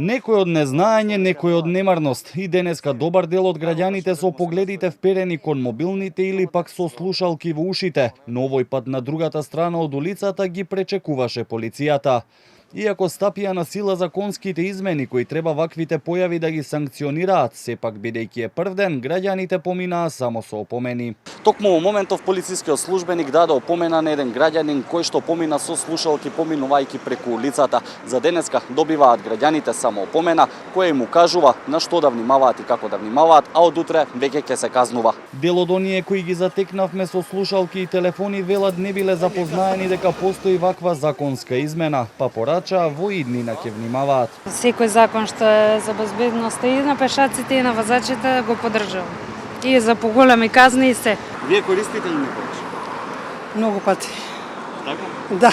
Некој од незнаење, некој од немарност. И денеска добар дел од граѓаните со погледите вперени кон мобилните или пак со слушалки во ушите, но овој пат на другата страна од улицата ги пречекуваше полицијата. Иако стапија на сила законските измени кои треба ваквите појави да ги санкционираат, сепак бидејќи е прв ден, граѓаните поминаа само со опомени. Токму во моментов полицискиот службеник даде опомена на еден граѓанин кој што помина со слушалки поминувајќи преку улицата. За денеска добиваат граѓаните само опомена која им укажува на што да внимаваат и како да внимаваат, а од утре веќе ќе се казнува. Дел од оние кои ги затекнавме со слушалки и телефони велат не биле запознаени дека постои ваква законска измена, па во иднина ќе внимаваат. Секој закон што е за безбедноста и на пешаците и на возачите го поддржувам. И за поголеми казни и се. Вие користите ли некогаш? Многу пати. Така? Да.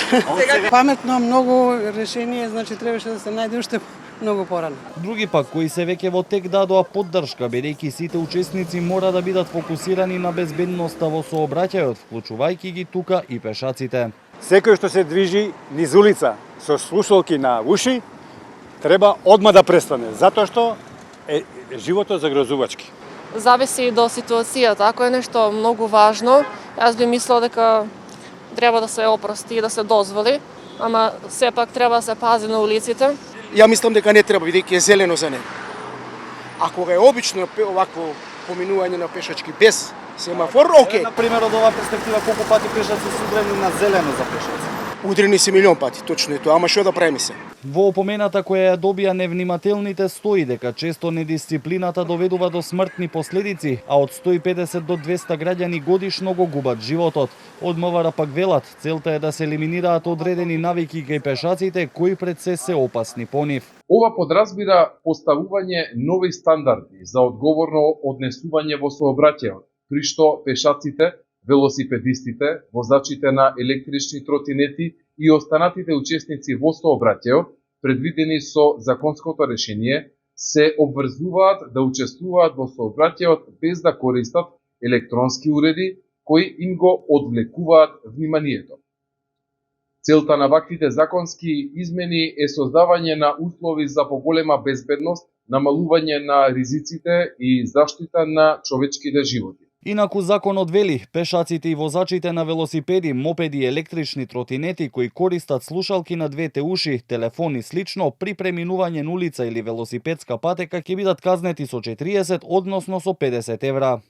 Паметно, многу решение, значи требаше да се најде уште многу порано. Други пак кои се веќе во тек дадоа поддршка, бидејќи сите учесници мора да бидат фокусирани на безбедноста во сообраќајот, вклучувајќи ги тука и пешаците. Секој што се движи низ улица со слушалки на уши, треба одма да престане, затоа што е животот загрозувачки. Зависи до ситуацијата, ако е нешто многу важно, јас би мислела дека треба да се опрости и да се дозволи, ама сепак треба да се пази на улиците. Ја мислам дека не треба, бидејќи е зелено за него. Ако е обично овакво поминување на пешачки без семафор, окей. Например, од оваа перспектива, колку пати пешаци се удрени на зелено за пешаци? Удрени се милион пати, точно е тоа, ама што да правиме се? Во опомената која ја добија невнимателните стои дека често недисциплината доведува до смртни последици, а од 150 до 200 граѓани годишно го губат животот. Од МВР пак велат, целта е да се елиминираат одредени навики кај пешаците кои пред се опасни по нив. Ова подразбира поставување нови стандарди за одговорно однесување во сообраќајот, при што пешаците, велосипедистите, возачите на електрични тротинети и останатите учесници во сообраќајот, предвидени со законското решение, се обврзуваат да учествуваат во сообраќајот без да користат електронски уреди кои им го одвлекуваат вниманието. Целта на ваквите законски измени е создавање на услови за поголема безбедност, намалување на ризиците и заштита на човечките животи. Инаку законот вели, пешаците и возачите на велосипеди, мопеди и електрични тротинети кои користат слушалки на двете уши, телефони слично, при преминување на улица или велосипедска патека ќе бидат казнети со 40, односно со 50 евра.